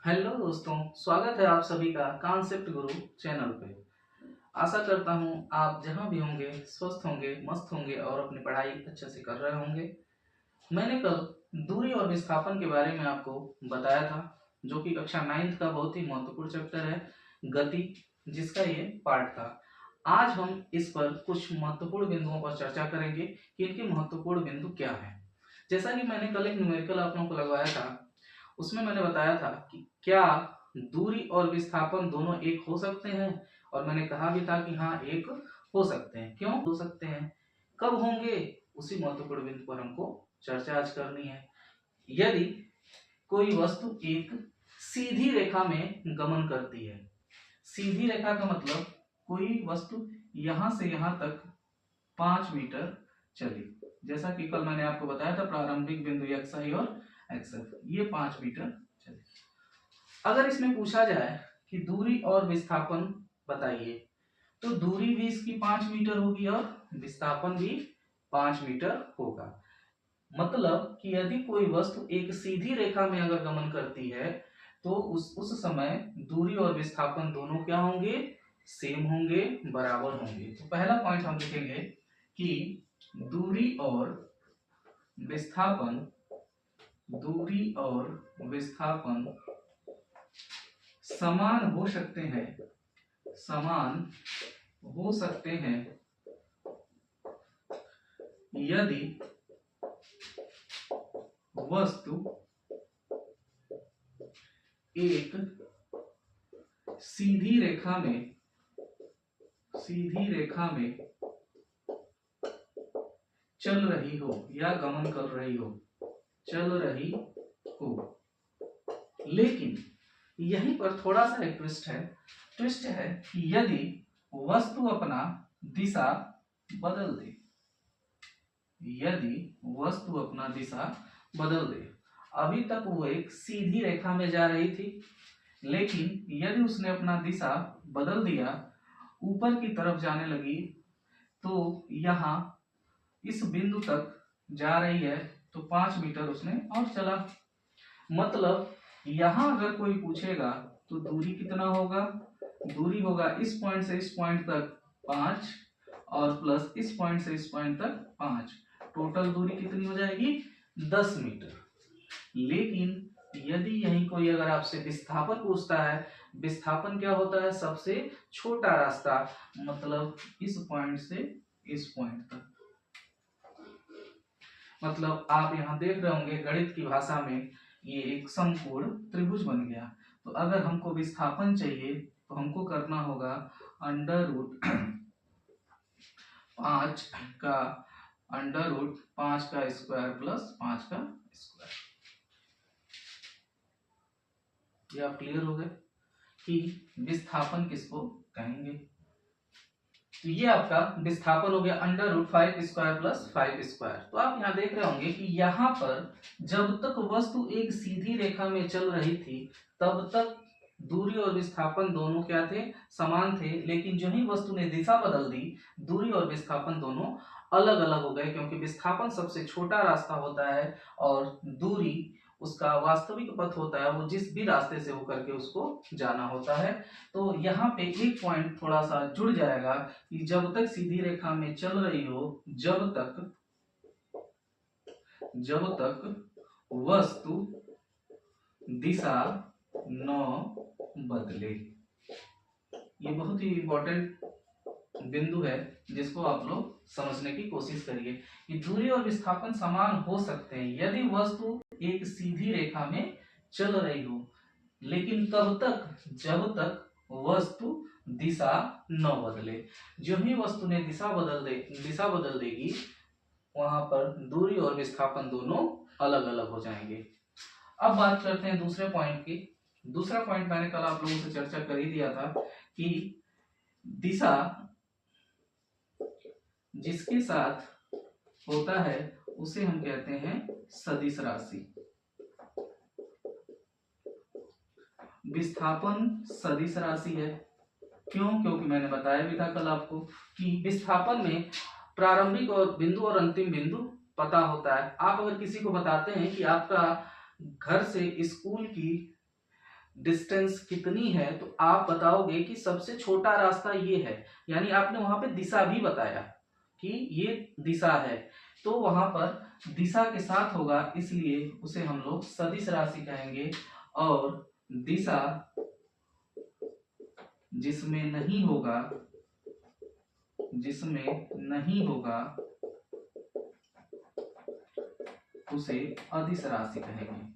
Hello दोस्तों, स्वागत है आप सभी का कॉन्सेप्ट गुरु चैनल पे। आशा करता हूँ आप जहाँ भी होंगे स्वस्थ होंगे, मस्त होंगे और अपनी पढ़ाई अच्छे से कर रहे होंगे। मैंने कल दूरी और विस्थापन के बारे में आपको बताया था, जो कि कक्षा 9th का बहुत ही महत्वपूर्ण चैप्टर है, गति, जिसका ये पार्ट था। आज हम इस पर कुछ महत्वपूर्ण बिंदुओं पर चर्चा करेंगे कि इनके महत्वपूर्ण बिंदु क्या हैं। जैसा कि मैंने कल एक न्यूमेरिकल आप लोगों को लगवाया था, उसमें मैंने बताया था कि क्या दूरी और विस्थापन दोनों एक हो सकते हैं, और मैंने कहा भी था कि हाँ, एक हो सकते हैं। क्यों हो सकते हैं, कब होंगे, उसी महत्वपूर्ण बिंदु पर हमको चर्चा आज करनी है। यदि कोई वस्तु एक सीधी रेखा में गमन करती है, सीधी रेखा का मतलब कोई वस्तु यहां से यहां तक 5 मीटर चली, जैसा कि कल मैंने आपको बताया था प्रारंभिक बिंदु XI और XF, ये 5 मीटर चले। अगर इसमें पूछा जाए कि दूरी और विस्थापन बताइए, तो दूरी भी इसकी 5 मीटर होगी और विस्थापन भी 5 मीटर होगा। मतलब कि यदि कोई वस्तु एक सीधी रेखा में अगर गमन करती है, तो उस समय दूरी और विस्थापन दोनों क्या होंगे, सेम होंगे, बराबर होंगे। तो पहला पॉइंट हम लिखेंगे कि दूरी और विस्थापन, दूरी और विस्थापन समान हो सकते हैं, समान हो सकते हैं यदि वस्तु एक सीधी रेखा में, सीधी रेखा में चल रही हो या गमन कर रही हो, चल रही हो। लेकिन यहीं पर थोड़ा सा एक ट्विस्ट है कि यदि वस्तु अपना दिशा बदल दे, यदि वस्तु अपना दिशा बदल दे, अभी तक वो एक सीधी रेखा में जा रही थी, लेकिन यदि उसने अपना दिशा बदल दिया, ऊपर की तरफ जाने लगी, तो यहाँ इस बिंदु तक जा रही है, तो 5 मीटर उसने और चला। मतलब यहां अगर कोई पूछेगा तो दूरी कितना होगा, दूरी होगा इस पॉइंट से इस पॉइंट तक 5 और प्लस इस पॉइंट से इस पॉइंट तक 5, टोटल दूरी कितनी हो जाएगी, 10 मीटर। लेकिन यदि यही कोई अगर आपसे विस्थापन पूछता है, विस्थापन क्या होता है, सबसे छोटा रास्ता, मतलब इस पॉइंट से इस पॉइंट तक। मतलब आप यहाँ देख रहे होंगे गणित की भाषा में ये एक समकोण त्रिभुज बन गया। तो अगर हमको विस्थापन चाहिए तो हमको करना होगा √5 का √5 का स्क्वायर प्लस 5 का स्क्वायर। ये आप क्लियर हो गए कि विस्थापन किसको कहेंगे। तो ये आपका विस्थापन हो गया √5 स्क्वायर प्लस 5 स्क्वायर। तो आप यहाँ देख रहे होंगे कि यहाँ पर जब तक वस्तु एक सीधी रेखा में चल रही थी, तब तक दूरी और विस्थापन दोनों क्या थे, समान थे। लेकिन जो ही वस्तु ने दिशा बदल दी, दूरी और विस्थापन दोनों अलग अलग हो गए, क्योंकि विस्थापन सबसे छोटा रास्ता होता है और दूरी उसका वास्तविक पथ होता है, वो जिस भी रास्ते से होकर के उसको जाना होता है। तो यहाँ पे एक पॉइंट थोड़ा सा जुड़ जाएगा कि जब तक सीधी रेखा में चल रही हो, जब तक वस्तु दिशा न बदले। ये बहुत ही इंपॉर्टेंट बिंदु है, जिसको आप लोग समझने की कोशिश करिए कि दूरी और विस्थापन समान हो सकते हैं यदि वस्तु एक सीधी रेखा में चल रही हो, लेकिन कब तक, जब तक वस्तु दिशा न बदले। जो ही वस्तु ने दिशा बदल देगी, वहां पर दूरी और विस्थापन दोनों अलग अलग हो जाएंगे। अब बात करते हैं दूसरे पॉइंट की। दूसरा पॉइंट मैंने कल आप लोगों से चर्चा कर ही दिया था कि दिशा जिसके साथ होता है उसे हम कहते हैं सदिश राशि। विस्थापन सदिश राशि है। क्यों? क्योंकि मैंने बताया भी था कल आपको कि विस्थापन में प्रारंभिक और बिंदु और अंतिम बिंदु पता होता है। आप अगर किसी को बताते हैं कि आपका घर से स्कूल की डिस्टेंस कितनी है, तो आप बताओगे कि सबसे छोटा रास्ता ये है, यानी आपने वहां पे दिशा भी बताया कि ये दिशा है, तो वहां पर दिशा के साथ होगा, इसलिए उसे हम लोग सदिश राशि कहेंगे। और दिशा जिसमें नहीं होगा, उसे अदिश राशि कहेंगे।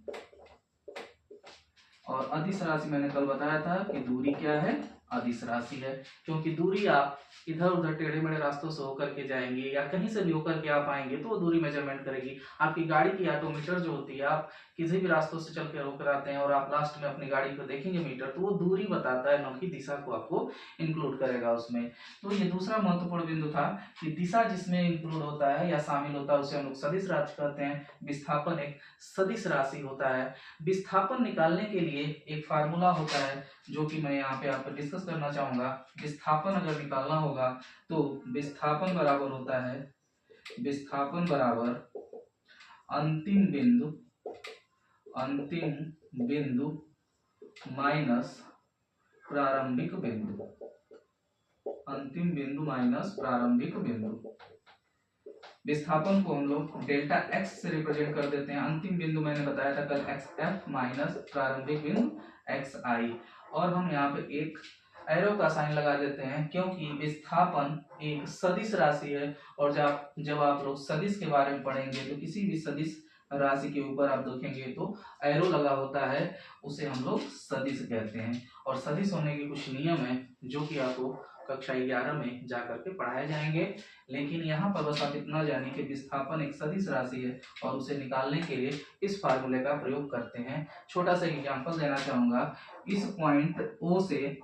और अदिश राशि मैंने कल बताया था कि दूरी क्या है, अदिश राशि है, क्योंकि दूरी आप इधर उधर टेढ़े मेढ़े रास्तों से होकर के जाएंगे या कहीं से भी होकर के आप आएंगे तो वो दूरी मेजरमेंट करेगी। आपकी गाड़ी की ऑटोमीटर जो होती है, आप किसी भी रास्तों से चल के होकर आते हैं और आप लास्ट में अपनी गाड़ी को देखेंगे मीटर, तो वो दूरी बताता है, न कि दिशा को आपको इंक्लूड करेगा उसमें। तो ये दूसरा महत्वपूर्ण बिंदु था कि दिशा जिसमें इंक्लूड होता है या शामिल होता है उसे हम लोग सदिश राशि कहते हैं। विस्थापन एक सदिश राशि होता है। विस्थापन निकालने के लिए एक फार्मूला होता है जो कि मैं यहाँ पे आपको डिस्कस करना चाहूंगा। विस्थापन अगर निकालना होगा तो विस्थापन बराबर होता है, विस्थापन बराबर अंतिम बिंदु माइनस प्रारंभिक बिंदु, अंतिम बिंदु माइनस प्रारंभिक बिंदु। विस्थापन को हम लोग डेल्टा एक्स से रिप्रेजेंट कर देते हैं। अंतिम बिंदु मैंने बताया था कल एक्स एफ माइनस प्रारंभिक बिंदु एक्स आई, और हम यहाँ पे एक एरो का साइन लगा देते हैं क्योंकि विस्थापन एक सदिश राशि है। और जब आप लोग सदिश के बारे में पढ़ेंगे तो किसी भी सदिश राशि के ऊपर आप देखेंगे तो एरो लगा होता है, उसे हम लोग सदिश कहते हैं। और सदिश होने के कुछ नियम है जो कि आपको कक्षा 11 में जाकर के पढ़ाए जाएंगे। लेकिन यहाँ पर बस आप इतना जानिए कि विस्थापन एक सदिश राशि है और उसे निकालने के लिए इस फार्मूले का प्रयोग करते हैं। छोटा सा एग्जांपल देना चाहूंगा। इस पॉइंट O से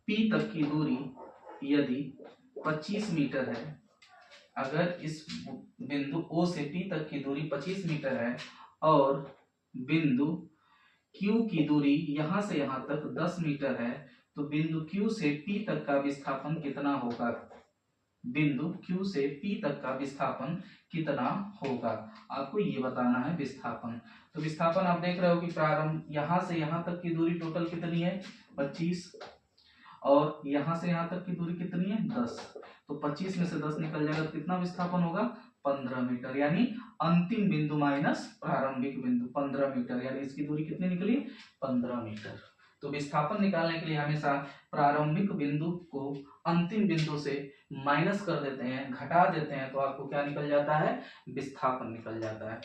P तक की दूरी यदि 25 मीटर है, अगर इस बिंदु O से P तक की दूरी 25 मीटर है और बिंदु Q की दूरी यहां से यहां तक 10 मीटर है, तो बिंदु Q से P तक का विस्थापन कितना होगा, बिंदु Q से P तक का विस्थापन कितना होगा, आपको ये बताना है विस्थापन। तो विस्थापन आप देख रहे हो कि प्रारंभ यहां से यहां तक की दूरी टोटल कितनी है 25, और यहां से यहां तक की दूरी कितनी है 10, तो 25 में से 10 निकल जाएगा तो कितना विस्थापन होगा 15 मीटर, यानी अंतिम बिंदु माइनस प्रारंभिक बिंदु 15 मीटर, यानी इसकी दूरी कितनी निकली 15 मीटर। तो विस्थापन निकालने के लिए हमेशा प्रारंभिक बिंदु को अंतिम बिंदु से माइनस कर देते हैं, घटा देते हैं, तो आपको क्या निकल जाता है विस्थापन निकल जाता है।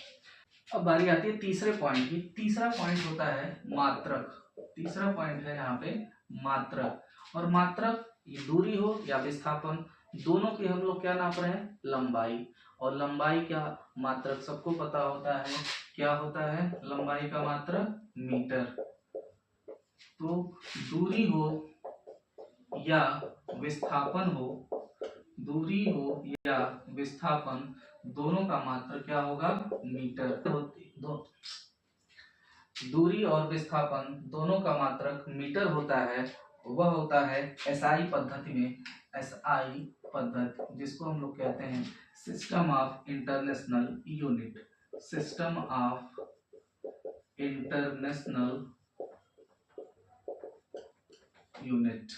अब बारी आती है तीसरे पॉइंट की। तीसरा पॉइंट होता है मात्रक। तीसरा पॉइंट है यहाँ पे मात्रक। और मात्रक ये दूरी हो या विस्थापन, दोनों की हम लोग क्या नाप रहे हैं लंबाई। और लंबाई का मात्रक सबको पता होता है, क्या होता है लंबाई का मात्रक मीटर। तो दूरी हो या विस्थापन हो, दूरी हो या विस्थापन, दोनों का मात्रक क्या होगा मीटर। दूरी और विस्थापन दोनों का मात्रक मीटर होता है, वह होता है एसआई पद्धति में, एसआई पद्धति जिसको हम लोग कहते हैं system of international unit, system of international unit.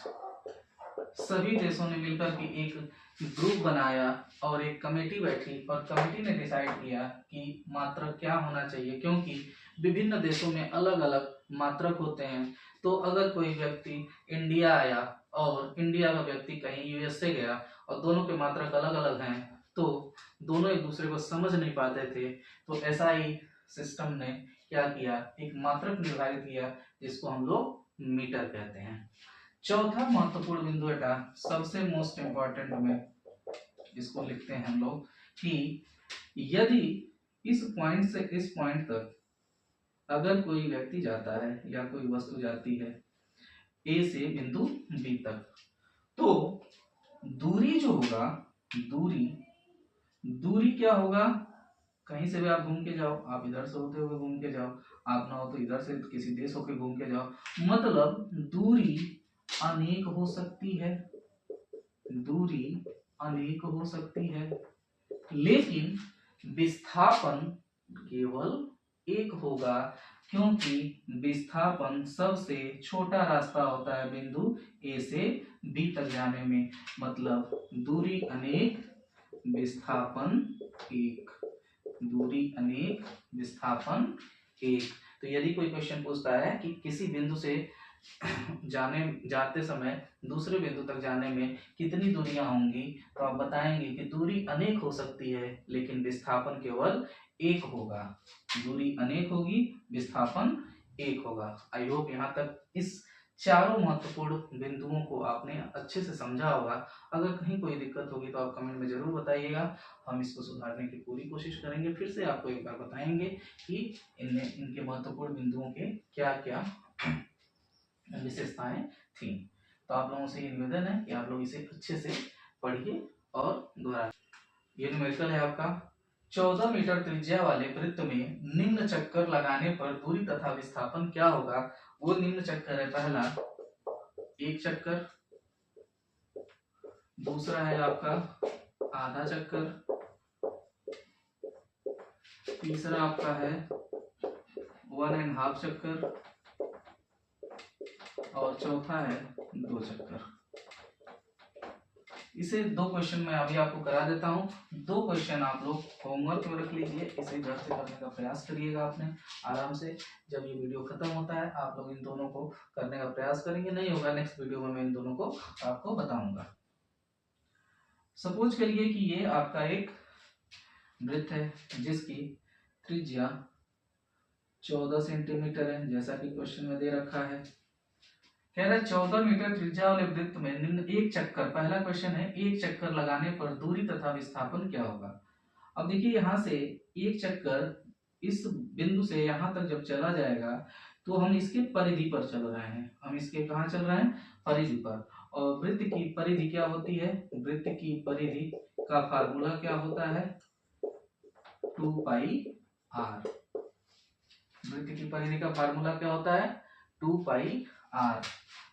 सभी देशों ने मिलकर के एक ग्रुप बनाया और एक कमेटी बैठी और कमेटी ने डिसाइड किया कि मात्रक क्या होना चाहिए, क्योंकि विभिन्न देशों में अलग अलग मात्रक होते हैं। तो अगर कोई व्यक्ति इंडिया आया और इंडिया का व्यक्ति कहीं यूएसए गया और दोनों के मात्रक अलग अलग हैं, तो दोनों एक दूसरे को समझ नहीं पाते थे, तो ऐसा ही सिस्टम ने क्या किया एक मात्रक निर्धारित किया जिसको हम लोग मीटर कहते हैं। चौथा महत्वपूर्ण बिंदु बेटा सबसे मोस्ट इंपॉर्टेंट में इसको लिखते हैं हम लोग कि यदि इस पॉइंट से इस पॉइंट तक अगर कोई व्यक्ति जाता है या कोई वस्तु जाती है ए से बिंदु बी तक, तो दूरी जो होगा दूरी क्या होगा, कहीं से भी आप घूम के जाओ, आप इधर से होते हुए घूम के जाओ, आप ना हो तो इधर से किसी देश होके घूम के जाओ, मतलब दूरी अनेक हो सकती है, दूरी अनेक हो सकती है, लेकिन विस्थापन केवल एक होगा, क्योंकि विस्थापन सबसे छोटा रास्ता होता है बिंदु ए से बी तक जाने में। मतलब दूरी अनेक विस्थापन एक, दूरी अनेक विस्थापन एक। तो यदि कोई क्वेश्चन पूछता है कि किसी बिंदु से जाते समय दूसरे बिंदु तक जाने में कितनी दूरियां होंगी, तो आप बताएंगे कि दूरी अनेक हो सकती है लेकिन विस्थापन केवल एक होगा। दूरी अनेक होगी, विस्थापन एक होगा। आई होप यहाँ तक इस चारों महत्वपूर्ण बिंदुओं को आपने अच्छे से समझा होगा। अगर कहीं कोई दिक्कत होगी तो आप कमेंट में जरूर बताइएगा, हम इसको सुधारने की पूरी कोशिश करेंगे। फिर से आपको एक बार बताएंगे कि इनके महत्वपूर्ण बिंदुओं के क्या क्या विशेषताएं थी। तो आप लोगों से ये निवेदन है कि आप लोग इसे अच्छे से पढ़िए और दोहराइए। ये न्यूमेरिकल है आपका। 14 मीटर त्रिज्या वाले वृत्त में निम्न चक्कर लगाने पर दूरी तथा विस्थापन क्या होगा। वो निम्न चक्कर है, पहला एक चक्कर, दूसरा है आपका आधा चक्कर, तीसरा आपका है 1.5 चक्कर और चौथा है 2 चक्कर। इसे 2 क्वेश्चन मैं अभी आपको करा देता हूँ। 2 क्वेश्चन आप लोग होमवर्क में रख लीजिए, इसे घर से करने का प्रयास करिएगा आपने आराम से। जब ये वीडियो खत्म होता है आप लोग इन दोनों को करने का प्रयास करेंगे, नहीं होगा नेक्स्ट वीडियो में मैं इन दोनों को आपको बताऊंगा। सपोज करिए कि ये आपका एक वृत्त है जिसकी त्रिज्या 14 सेंटीमीटर है, जैसा कि क्वेश्चन में दे रखा है। कह रहा है 14 मीटर त्रिज्या वाले वृत्त में निम्न एक चक्कर, पहला क्वेश्चन है, एक चक्कर लगाने पर दूरी तथा विस्थापन क्या होगा। अब देखिए यहाँ से एक चक्कर इस बिंदु से यहाँ तक जब चला जाएगा तो हम इसके परिधि पर चल रहे हैं, हम इसके कहाँ चल रहे हैं, परिधि पर। और वृत्त की परिधि क्या होती है, वृत्त की परिधि का फार्मूला क्या होता है, 2 पाई आर। वृत्त की परिधि का फार्मूला क्या होता है, 2 पाई आर।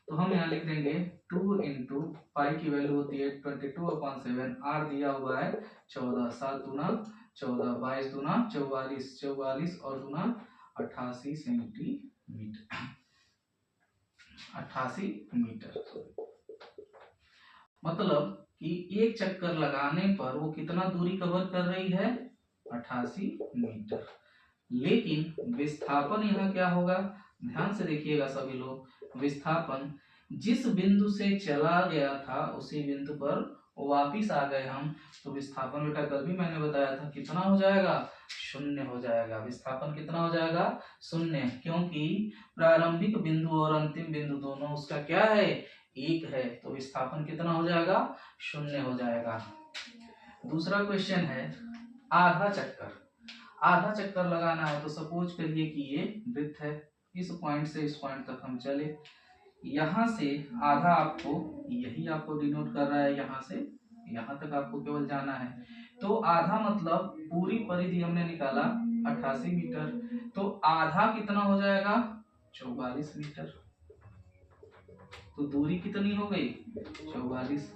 तो हम यहाँ लिख देंगे 2 इंटू पाई की वैल्यू होती है 22/7, आर दिया हुआ है 14, 7 दूना 14, 22 दूना 44, 44 और दूना 88 सेंटीमीटर, 88 मीटर। मतलब कि एक चक्कर लगाने पर वो कितना दूरी कवर कर रही है, 88 मीटर। लेकिन विस्थापन यहाँ क्या होगा, ध्यान से देखिएगा सभी लोग। विस्थापन जिस बिंदु से चला गया था उसी बिंदु पर वापिस आ गए हम, तो विस्थापन बेटा कल भी मैंने बताया था कितना हो जाएगा, 0 हो जाएगा। विस्थापन कितना हो जाएगा, 0, क्योंकि प्रारंभिक बिंदु और अंतिम बिंदु दोनों उसका क्या है, एक है। तो विस्थापन कितना हो जाएगा, 0 हो जाएगा। दूसरा क्वेश्चन है आधा चक्कर। आधा चक्कर लगाना है तो सपोज करिए कि ये वृत्त है, इस पॉइंट से इस पॉइंट तक हम चले, यहाँ से आधा आपको यही आपको डिनोट कर रहा है, यहाँ से यहाँ तक आपको केवल जाना है। तो आधा मतलब पूरी परिधि हमने निकाला 88 मीटर, तो आधा कितना हो जाएगा, 44 मीटर। तो दूरी कितनी हो गई, 44।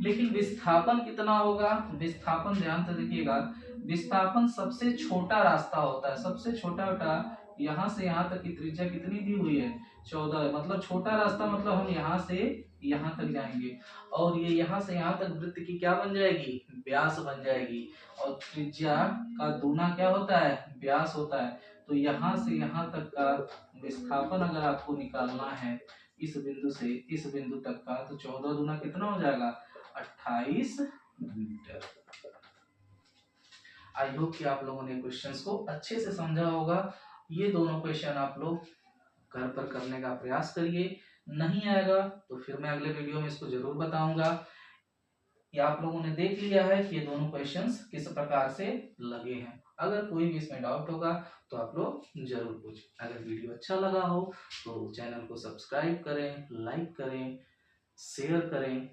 लेकिन विस्थापन कितना होगा, विस्थापन ध्यान से देखिएगा, विस्थापन सबसे छोटा रास्ता होता है, सबसे छोटा बेटा यहाँ से यहाँ तक की त्रिज्या कितनी दी हुई है, 14। मतलब छोटा रास्ता मतलब हम यहाँ से यहाँ तक जाएंगे और ये यहाँ से यहाँ तक वृत्त की क्या बन जाएगी, व्यास बन जाएगी। और त्रिज्या का दूना क्या होता है, व्यास होता है। तो यहाँ से यहाँ तक का विस्थापन अगर आपको निकालना है इस बिंदु से इस बिंदु तक का, तो 14 दूना कितना हो जाएगा, 28 मीटर। आई होप कि आप लोगों ने क्वेश्चंस को अच्छे से समझा होगा। ये दोनों क्वेश्चन आप लोग घर पर करने का प्रयास करिए, नहीं आएगा तो फिर मैं अगले वीडियो में इसको जरूर बताऊंगा। ये आप लोगों ने देख लिया है कि ये दोनों क्वेश्चंस किस प्रकार से लगे हैं। अगर कोई भी इसमें डाउट होगा तो आप लोग जरूर पूछें। अगर वीडियो अच्छा लगा हो तो चैनल को सब्सक्राइब करें, लाइक करें, शेयर करें